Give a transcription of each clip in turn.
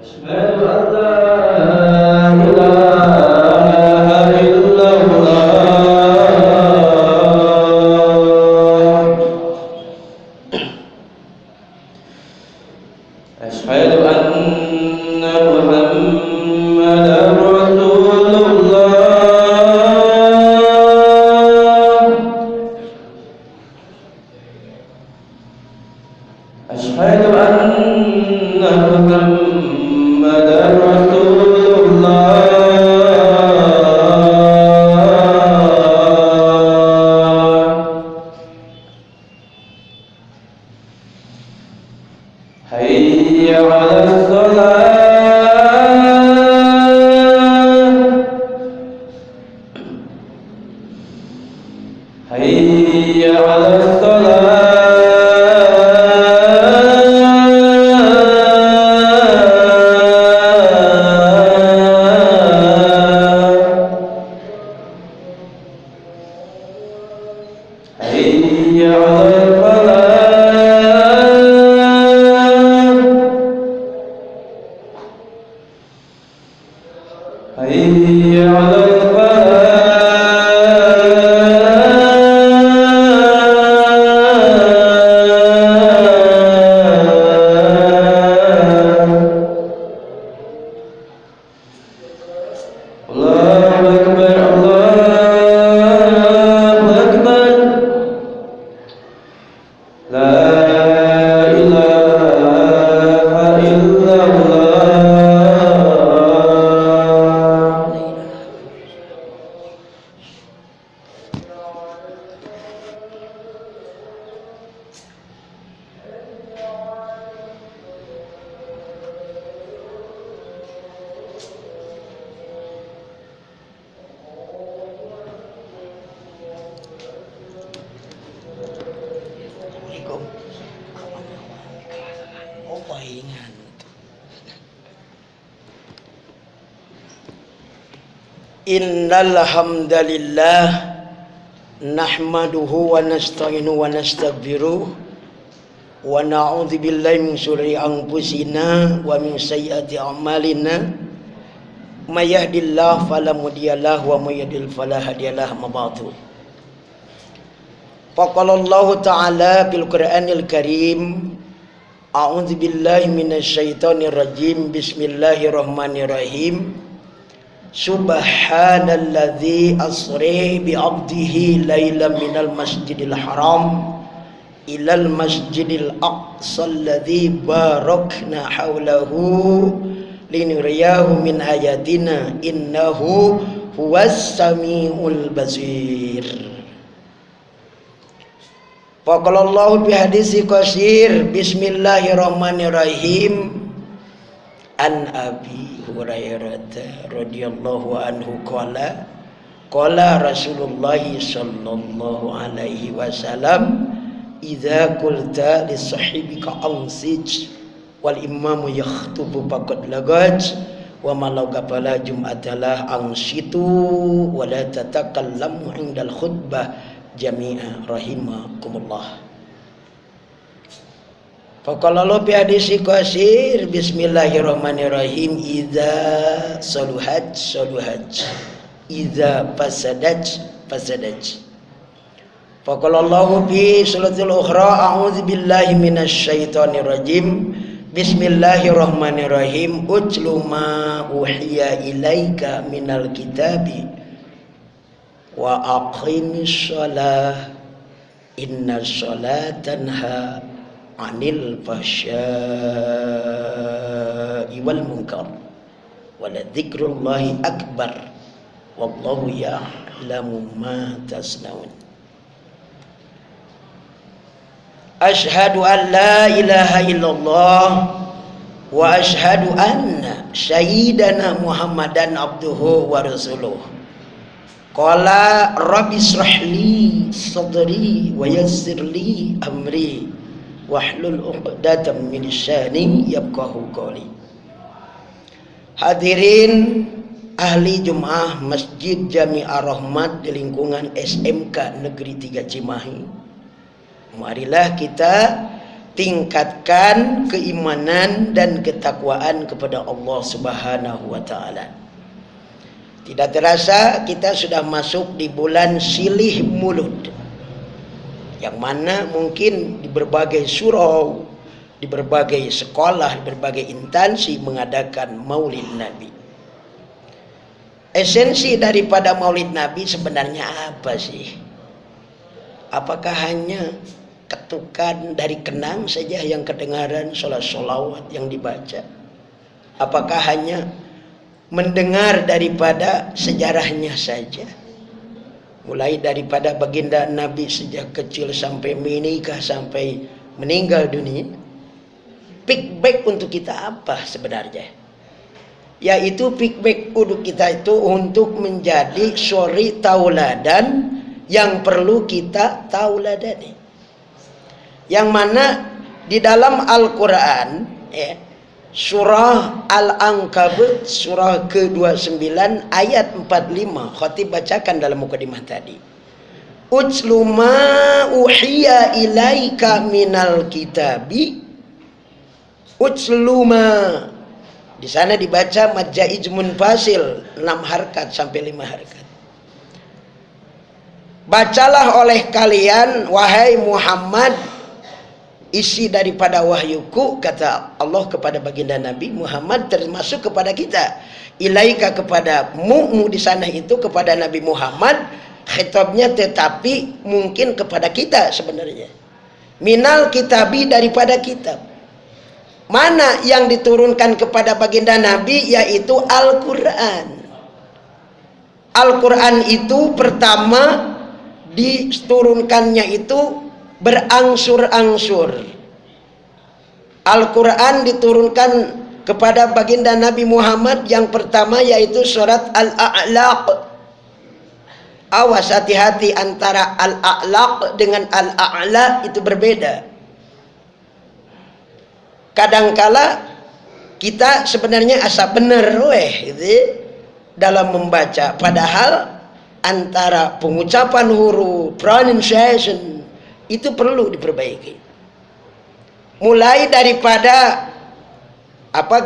أشهد أن لا إله إلا الله أشهد أن محمدا رسول الله أشهد أن محمدا رسول الله حي على الصلاة حي على حي على الفلاح حي على الفلاح الله أكبر الله أكبر لا إله إلا الله Assalamualaikum. Oh, pahingan. Innal hamdalillah nahmaduhu wa nasta'inu wa nastaghfiruh wa na'udzu billahi min syururi anfusina wa min sayyiati a'malina may yahdihillahu fala mudhillalah wa may yudhlil fala hadiyalah ma ba'du. Faqalallahu ta'ala fil Qur'anil Karim a'udzu billahi minasyaitonir rajim bismillahirrahmanirrahim subhanalladzi asra bi 'abdihi lailan minal masjidil haram ilal masjidil aqsa alladzi barakna haulahu linuriyahu min ayatina innahu huwas samiul basir. Faqalallahu bi hadisi qasir bismillahirrahmanirrahim an Abi Hurairah radhiyallahu anhu qala qala Rasulullah sallallahu alaihi wasallam idza qulta li sahibika ansij wal imamu yakhutubu faqad lagaj wa malau qabala jum'atalah ansitu wa la tatakallamu 'indal khutbah jami'a rahimakumullah. Faqala bi hadisi qasir bismillahirrahmanirrahim idza saluhat idza fasadat. Faqala bi suratul ukhra a'udzu billahi minasyaitonir rajim bismillahirrahmanirrahim utlu ma uhiya ilaika minal kitabi wa aqimis shalah inna sholata tanha 'anil fahsya'i wal munkar wa la dzikrullahi akbar wallahu ya'lamu ma tasnaun. Asyhadu an la ilaha illallah wa asyhadu anna sayyidana Muhammadan abduhu wa rasuluh. Qala rabbi shrahli sadri wa yassirli amri wahlul 'uqdatam min lisani yafqahu qawli. Hadirin ahli Jum'ah Masjid Jami'ah Rahmat di lingkungan SMK Negeri 3 Cimahi, marilah kita tingkatkan keimanan dan ketakwaan kepada Allah Subhanahu wa taala. Tidak terasa kita sudah masuk di bulan Silih Mulud, yang mana mungkin di berbagai surau, di berbagai sekolah, di berbagai instansi mengadakan Maulid Nabi. Esensi daripada Maulid Nabi sebenarnya apa sih? Apakah hanya ketukan dari kenang saja yang kedengaran, sholawat yang dibaca? Apakah hanya mendengar daripada sejarahnya saja? Mulai daripada baginda Nabi sejak kecil sampai menikah, sampai meninggal dunia. Feedback untuk kita apa sebenarnya? Yaitu feedback untuk kita itu untuk menjadi suri tauladan yang perlu kita tauladani. Yang mana di dalam Al-Quran, surah Al-Ankabut surah ke-29 ayat 45, khatib bacakan dalam mukadimah tadi. Utslu ma uhiya ilaika minal kitabi. Utslu ma. Di sana dibaca majaiz munfasil 6 harkat sampai 5 harkat. Bacalah oleh kalian wahai Muhammad isi daripada wahyuku, kata Allah kepada baginda Nabi Muhammad, termasuk kepada kita. Ilaika kepada mu di sana itu kepada Nabi Muhammad khitabnya, tetapi mungkin kepada kita sebenarnya. Minal kitabi daripada kitab. Mana yang diturunkan kepada baginda Nabi, yaitu Al-Quran. Al-Quran itu pertama diturunkannya itu berangsur-angsur. Al-Quran diturunkan kepada baginda Nabi Muhammad yang pertama yaitu surat Al-A'laq. Awas, hati-hati, antara Al-A'laq dengan Al-A'la itu berbeda. Kadangkala kita sebenarnya asa bener gitu dalam membaca, padahal antara pengucapan huruf, pronunciation itu perlu diperbaiki. Mulai daripada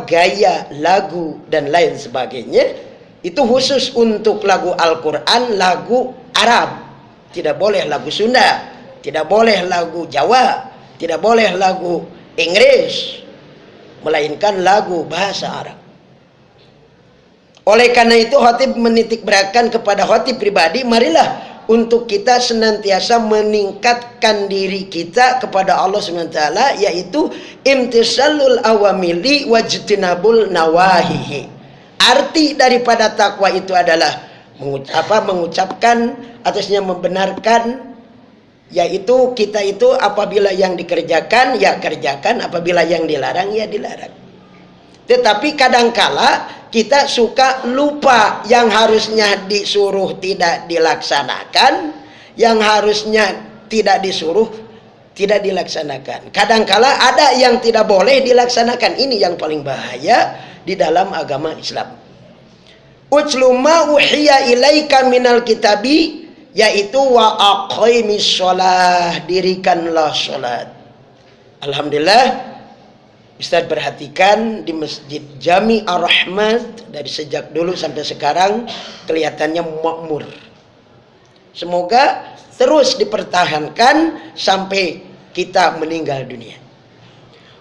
gaya lagu dan lain sebagainya, itu khusus untuk lagu Al-Quran, lagu Arab. Tidak boleh lagu Sunda, tidak boleh lagu Jawa, tidak boleh lagu Inggris, melainkan lagu bahasa Arab. Oleh karena itu khatib menitik beratkan kepada khatib pribadi, marilah untuk kita senantiasa meningkatkan diri kita kepada Allah SWT, yaitu imtisalul awamili wajtinabul nawahihi. Arti daripada takwa itu adalah mengucapkan, atasnya membenarkan, yaitu kita itu apabila yang dikerjakan ya kerjakan, apabila yang dilarang ya dilarang. Tetapi kadangkala kita suka lupa, yang harusnya disuruh tidak dilaksanakan, yang harusnya tidak disuruh tidak dilaksanakan. Kadangkala ada yang tidak boleh dilaksanakan. Ini yang paling bahaya di dalam agama Islam. Utslu ma uhiya ilaika minal kitabi, yaitu wa aqimis shalah, dirikanlah salat. Alhamdulillah, Ustaz perhatikan di Masjid Jami Ar-Rahmat dari sejak dulu sampai sekarang kelihatannya makmur. Semoga terus dipertahankan sampai kita meninggal dunia.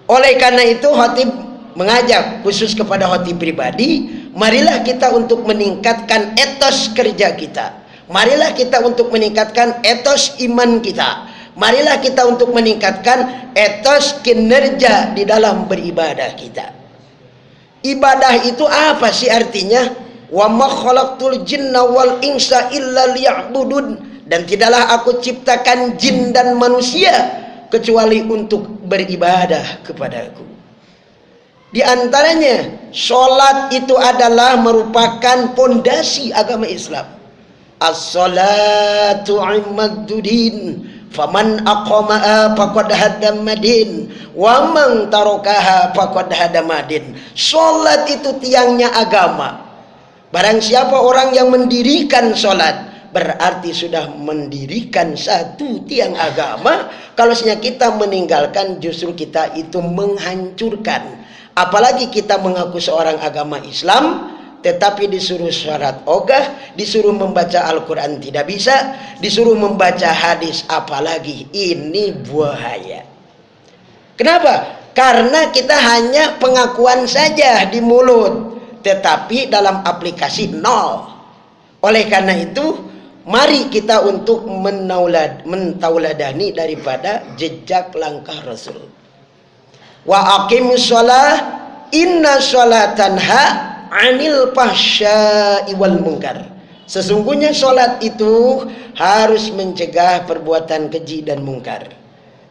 Oleh karena itu khatib mengajak khusus kepada khatib pribadi, marilah kita untuk meningkatkan etos kerja kita. Marilah kita untuk meningkatkan etos iman kita. Marilah kita untuk meningkatkan etos kinerja di dalam beribadah kita. Ibadah itu apa sih artinya? Wa ma khalaqtul jinna wal insa illa liya'budun. Dan tidaklah aku ciptakan jin dan manusia kecuali untuk beribadah kepadaku. Di antaranya, sholat itu adalah merupakan pondasi agama Islam. As-salatu imaddudin, faman aqamaha faqad hadamadin, wa man tarakaha faqad hadamadin. Salat itu tiangnya agama. Barang siapa orang yang mendirikan salat, berarti sudah mendirikan satu tiang agama. Kalau kita meninggalkan, justru kita itu menghancurkan. Apalagi kita mengaku seorang agama Islam, tetapi disuruh sholat ogah, disuruh membaca Al-Quran tidak bisa, disuruh membaca hadis apalagi. Ini bahaya. Kenapa? Karena kita hanya pengakuan saja di mulut, tetapi dalam aplikasi nol. Oleh karena itu, mari kita untuk mentauladani daripada jejak langkah Rasul. Wa aqimus shalah inna sholatanha anil fahsya'i wal munkar. Sesungguhnya sholat itu harus mencegah perbuatan keji dan mungkar.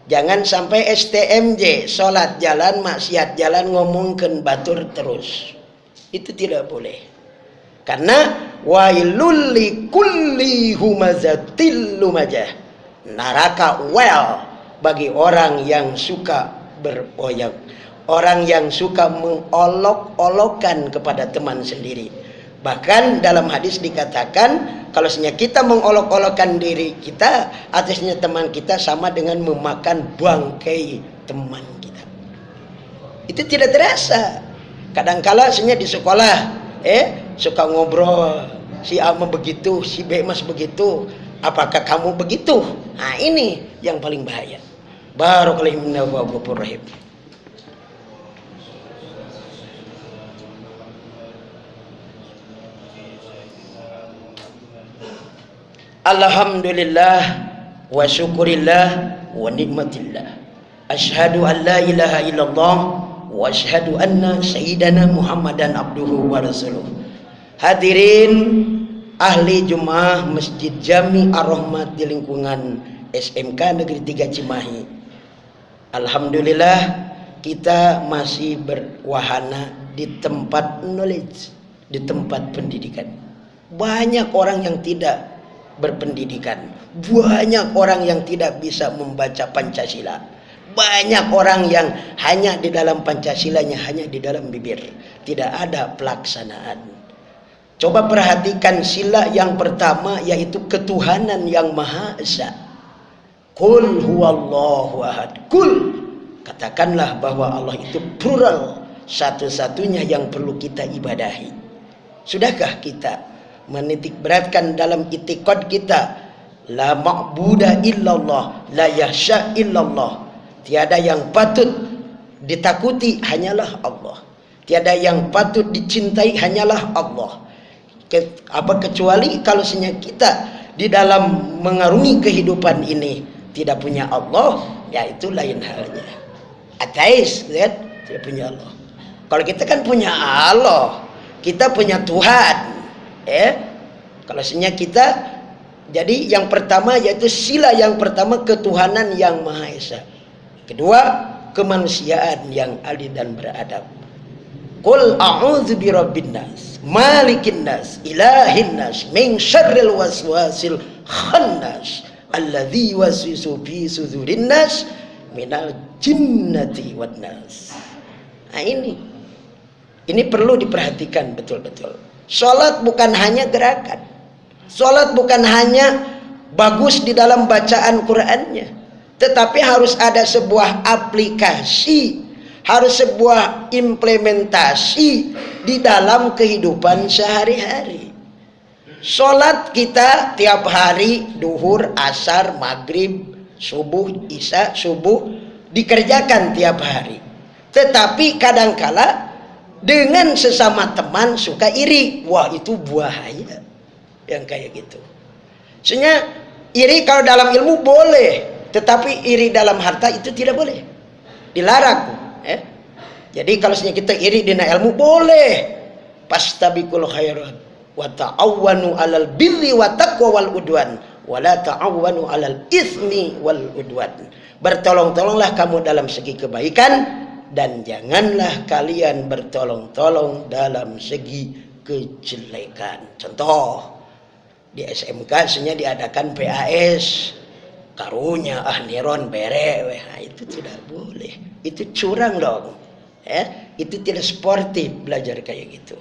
Jangan sampai STMJ, sholat jalan, maksiat jalan, ngomongkeun batur terus. Itu tidak boleh. Karena wailul likulli humazatil lumajah. Neraka bagi orang yang suka beroyak, orang yang suka mengolok-olokkan kepada teman sendiri. Bahkan dalam hadis dikatakan, kalau kita mengolok-olokkan diri kita atasnya teman kita, sama dengan memakan bangkai teman kita. Itu tidak terasa. Kadangkala di sekolah suka ngobrol, si A begitu, si B mas begitu, apakah kamu begitu? Nah, ini yang paling bahaya. Barakallahu. Alhamdulillah wa syukurillah wa nikmatillah. Asyhadu an la ilaha illallah wa asyhadu anna sayyidana Muhammadan abduhu wa rasuluh. Hadirin ahli Jumaah Masjid Jami Ar-Rahmat di lingkungan SMK Negeri 3 Cimahi. Alhamdulillah kita masih berwahana di tempat knowledge, di tempat pendidikan. Banyak orang yang tidak berpendidikan, banyak orang yang tidak bisa membaca Pancasila, banyak orang yang hanya di dalam Pancasilanya, hanya di dalam bibir, tidak ada pelaksanaan. Coba perhatikan sila yang pertama, yaitu ketuhanan yang Maha Esa. Qul huwallahu ahad. Qul, katakanlah bahwa Allah itu plural, satu-satunya yang perlu kita ibadahi. Sudahkah kita menitik beratkan dalam itikad kita, la ma'buda illallah, la yahsya illallah, tiada yang patut ditakuti hanyalah Allah, tiada yang patut dicintai hanyalah Allah. Kecuali kalau kita di dalam mengarungi kehidupan ini tidak punya Allah, ya itu lain halnya. Ateis, lihat, tidak punya Allah. Kalau kita kan punya Allah, kita punya Tuhan. Kalau kita, jadi yang pertama yaitu sila yang pertama, ketuhanan yang Maha Esa. Kedua, kemanusiaan yang adil dan beradab. Qul a'udzu birabbin nas, malikin nas, ilahin nas, min syarril waswasil khannas, alladzi yuwaswisu fi sudurin nas minal jinnati wan nas. Nah, ini perlu diperhatikan betul-betul. Salat bukan hanya gerakan. Salat bukan hanya bagus di dalam bacaan Qur'annya, tetapi harus ada sebuah aplikasi, harus sebuah implementasi di dalam kehidupan sehari-hari. Salat kita tiap hari, duhur, asar, maghrib, subuh, isya, subuh, dikerjakan tiap hari. Tetapi kadangkala dengan sesama teman suka iri. Wah, itu bahaya yang kayak gitu. Sebenarnya iri kalau dalam ilmu boleh, tetapi iri dalam harta itu tidak boleh, dilarang. Jadi kalau kita iri dina ilmu boleh, pastabiqul khairat wa ta'awwanu 'alal birri wa taqwa wal udwan wa la ta'awwanu 'alal itsmi wal udwan. Bertolong-tolonglah kamu dalam segi kebaikan, dan janganlah kalian bertolong-tolong dalam segi kejelekan. Contoh, di SMK sebenarnya diadakan PAS, karunya niron bere, nah, itu tidak boleh, itu curang dong. Itu tidak sportif belajar kayak gitu.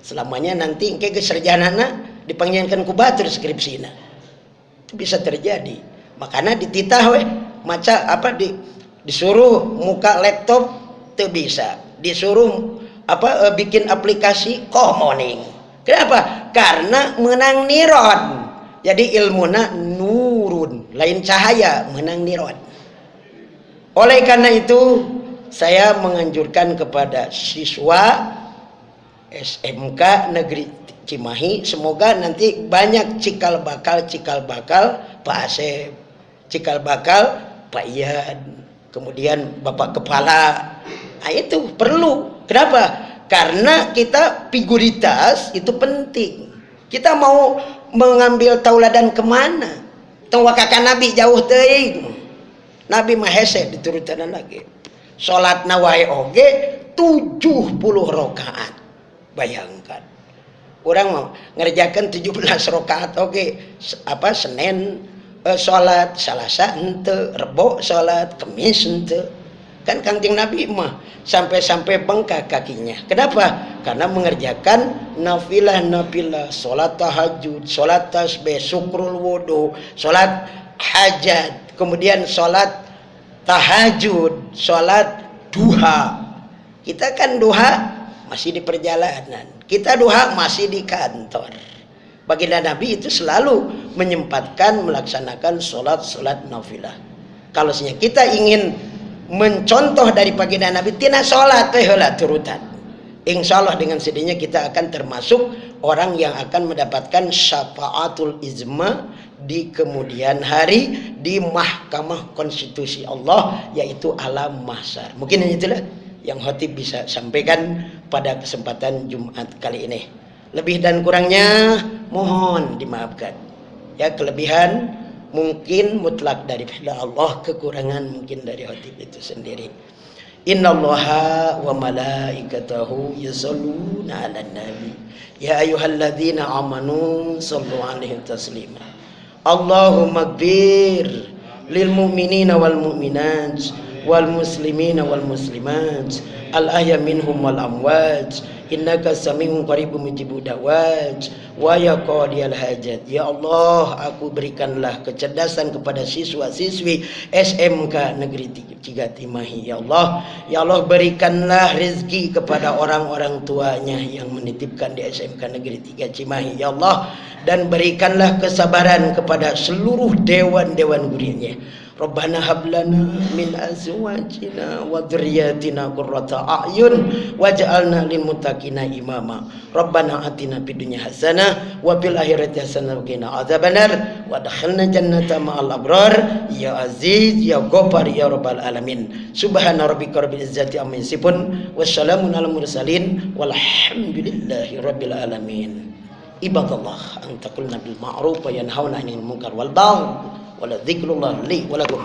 Selamanya nanti ke sarjanana dipanggilkan ku batur skripsina. Itu bisa terjadi. Makanya dititah maca disuruh muka laptop teu bisa. Disuruh bikin aplikasi morning. Kenapa? Karena menang niron. Jadi ilmuna nurun, lain cahaya, menang niron. Oleh karena itu saya menganjurkan kepada siswa SMK Negeri Cimahi, semoga nanti banyak cikal bakal Pak Asep, cikal bakal Pak Ian, kemudian Bapak Kepala. Nah, itu perlu. Kenapa? Karena kita figuritas itu penting. Kita mau mengambil tauladan kemana? Tengwakakan Nabi jauh teuing. Nabi mah hese diturutan lagi. Salat nawai oge 70 rakaat. Bayangkan. Orang mau ngerjakan 17 rakaat oge. Senin salat, Selasa henteu, Rebo salat, Kamis henteu. Kan Kangjeng Nabi mah sampai bengkak kakinya. Kenapa? Karena mengerjakan nafilah, salat tahajud, salat tasbih, syukrul wudu, salat hajat, kemudian salat tahajud, salat duha. Kita kan duha masih di perjalanan, kita duha masih di kantor. Baginda Nabi itu selalu menyempatkan melaksanakan salat nafilah. Kalau kita ingin mencontoh dari baginda Nabi, tina salat heula turutan. Insyaallah dengan sedihnya kita akan termasuk orang yang akan mendapatkan syafaatul izma di kemudian hari di Mahkamah Konstitusi Allah, yaitu alam mahsyar. Mungkin itulah yang khatib bisa sampaikan pada kesempatan Jumat kali ini. Lebih dan kurangnya mohon dimaafkan. Ya, kelebihan mungkin mutlak dari Allah, kekurangan mungkin dari khatib itu sendiri. Innallaha wa malaikatahu yusholluna 'alan nabi ya ayyuhalladzina amanu shallu 'alaihi taslima. Allahumma ighfir lil mu'minina wal mu'minat wal muslimina wal muslimat al ahya minhum wal amwat innaka sami'un qaribun mujibud da'wat wa ya qadiyal hajat. Ya Allah, aku berikanlah kecerdasan kepada siswa-siswi SMK Negeri 3 Cimahi. Ya Allah, berikanlah rezeki kepada orang-orang tuanya yang menitipkan di SMK Negeri 3 Cimahi. Ya Allah, dan berikanlah kesabaran kepada seluruh dewan-dewan gurunya. Rabbana hablana min azwajina wa dzurriyyatina qurrata a'yun waj'alna lil muttaqina imama. Rabbana atina fid dunya hasanah wa fil akhirati hasanah wa qina adzabannar wa adkhilna jannata ma'al abrar ya aziz ya ghaffar ya rabbal alamin. Subhana rabbika rabbil izzati amma yasifun wassalamun alal mursalin walhamdulillahi rabbil alamin. Ibadallah an taqulna bil ma'ruf wa yanhauna 'anil munkar wal baghi wala dzikrullah li wa lakum.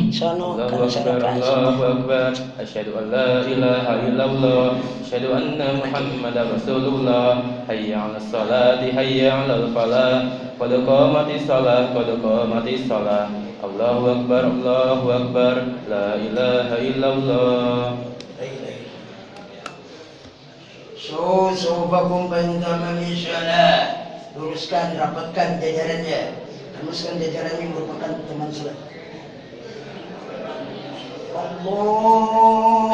Sono kan Allahu akbar. Asyhadu an la ilaha illallah. Asyhadu anna Muhammadar Rasulullah. Hayya 'alas salati hayya 'alal falah. Qad qamatis salah qad qamatis salah. Allahu akbar Allahu akbar. La ilaha illallah. Subakum bantamami salat. Luruskan, rapatkan jajarannya. Luruskan jajarannya merupakan teman salat. Allahu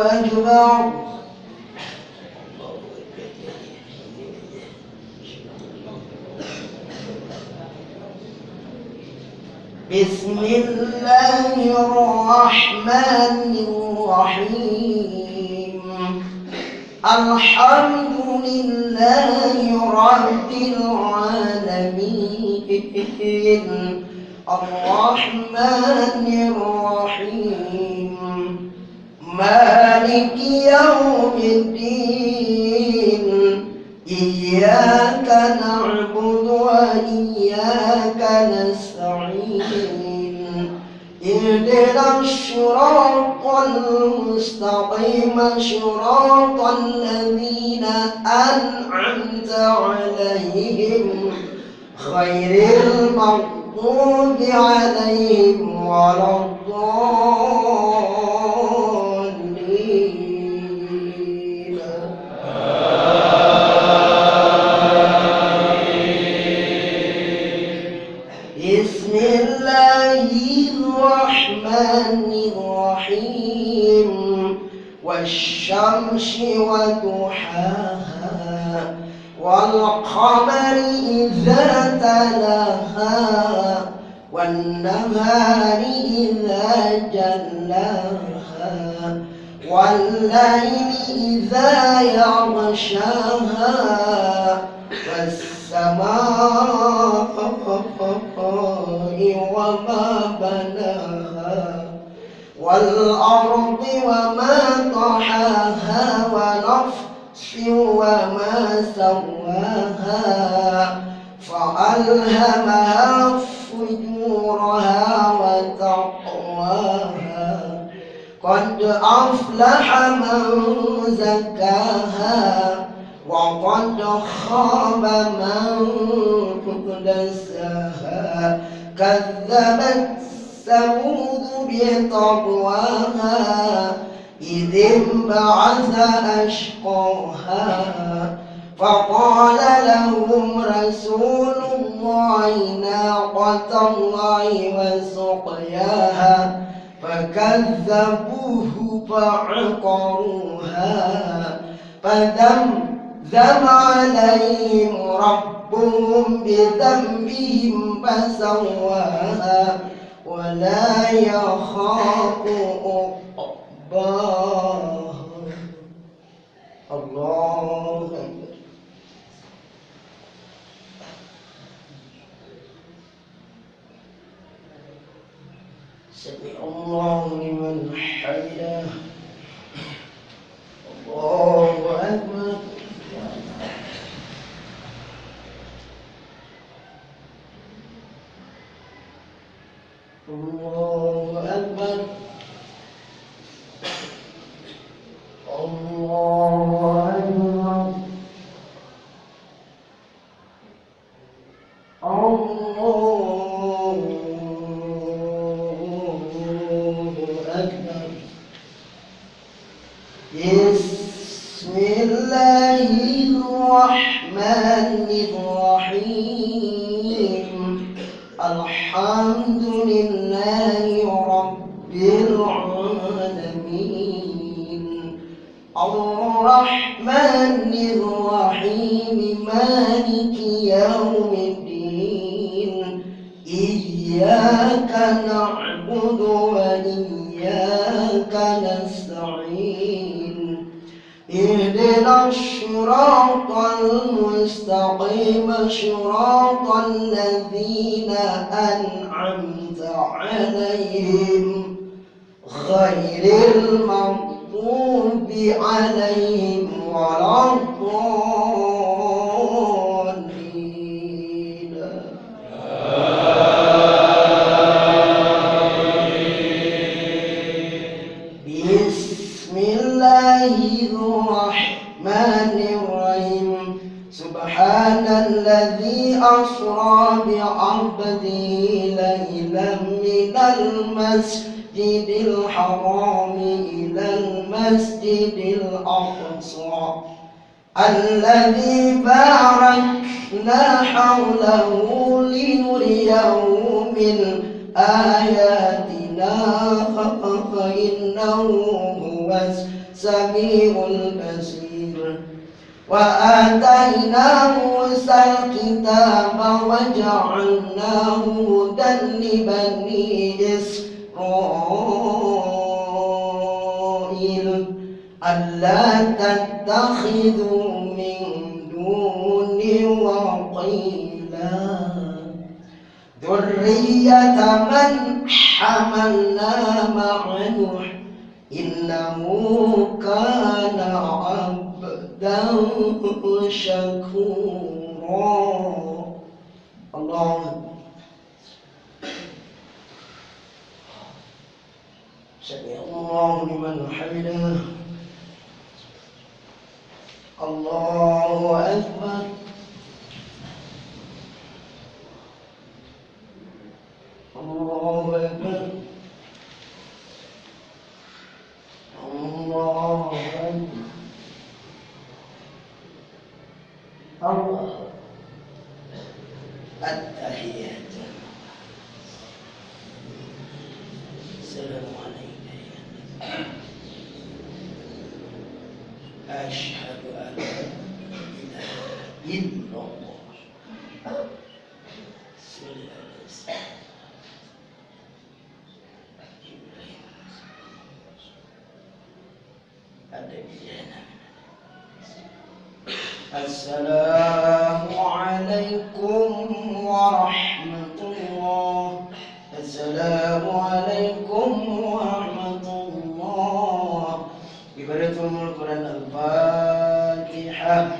akbar. Bismillahirrahmanirrahim. Alhamdulillahi rabbil alamin. Ar-Rahmanir Rahim. Maliki yaumiddin. Iyyaka na'budu wa iyyaka nasta'in. Ihdinas siratal mustaqim, siratal ladzina an'amta 'alaihim ghairil maghdubi 'alaihim waladdallin. والشمس وضحاها والقمر إذا تلاها والنهار إذا جلاها والليل إذا يغشاها والسماء وما بناها والأرض وما طحاها ونفس وما سواها فألهمها فجورها وتقواها قد أفلح من زكاها وقد خاب من دساها كذبت ثمود بطغواها إذ انبعث أشقاها فقال لهم رسول الله ناقة الله وسقياها فكذبوه فعقروها فدمدم عليهم ربهم بذنبهم فسواها ولا يخاف عقباها. الله أكبر. سمع الله لمن حمده. الله أكبر. الله أكبر. الله أكبر. الله أكبر. بسم الله الرحمن الرحيم الحمد لله رب العالمين الرحمن الرحيم مالك يوم الدين إياك نعبد وإياك نستعين اهدنا الصراط المستقيم صراط الذين أنعمت عليهم غير المغضوب عليهم ولا الضالين. بسم الله الرحمن الرحيم سبحان الذي أسرى بعبده ليلا من المسجد الحرام إلى المسجد الأقصى الذي باركنا حوله لنريه من آياتنا إنه هو السميع البصير وآتينا موسى الكتاب وجعلناه هدى لبني إسرائيل ألا تتخذوا من دوني وكيلا ذرية من حملنا مع نوح إنه كان عبدا شكورا. الله سمع الله لمن حمده. الله أكبر. الله أكبر. الله أكبر. الله التحيات. السلام عليك يا أشهد أن لا إله إلا الله. Assalamualaikum warahmatullah. Assalamualaikum warahmatullah. Ibaratul Quran Al-Fatihah.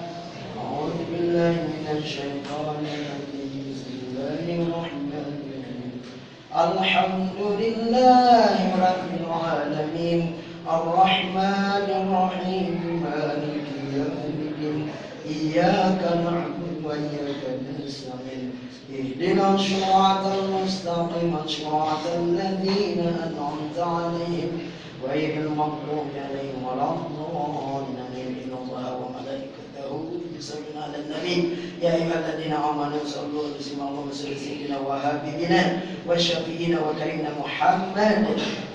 A'udzu billahi minasy syaithanir rajim. Bismillahirrahmanirrahim. Alhamdulillahi rabbil alamin. Ar-Rahmanir Rahim. Maliki yaumiddin. Iyyaka na'budu wa iyyaka nasta'in. Ihdinas siratal mustaqim. Siratal ladzina an'amta 'alaihim ghairil maghdubi 'alaihim waladdallin. Innallaha wa malaikatahu yusalluna 'alan nabi. Ya ayyuhalladzina amanu sallu 'alaihi wa sallimu wa habibina wa syafi'ina wa karimna Muhammad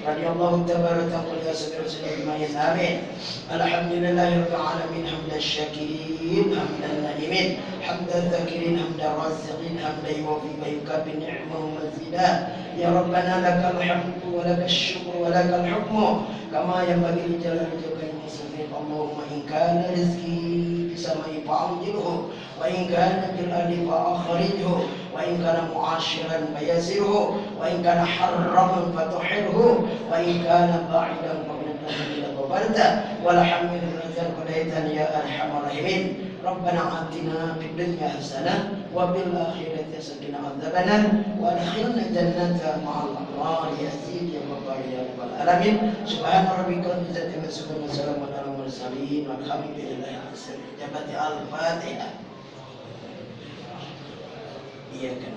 radhiyallahu tabaraka wa ta'ala ajma'in. Amin. Alhamdulillahirabbil alamin hamdan syakirin hamdan na'imin hamdan dzakirin hamdan raziqin hamdan yuwafi wa yukafi ni'mahu mazida. Ya Rabbana lakal hamdu wa lakal syukru wa lakal hukmu kama yanbaghi li jalali wajhika muslimin. Allahumma in kana rizqi bisama'i fa'amjilhu wa in kana bil ardi fa'akhrijhu wa in kana mu'ashiran fayasirhu wa in kana harraman fatuhirhu wa in kana ba'idan ila qabarta wala hamil rizqan qadaitan ya arhamar rahimin. Rabbana atina fid dunya hasanah wa bil akhirati hasanah wa qina adzabannar wa adkhilna jannata ma'al abrar ya sayyidi ya rabbal alamin. Subhana rabbika rabbil izzati amma yasifun wa salamun alal mursalin walhamdulillahi rabbil alamin. Al-Fatihah. Iya kan.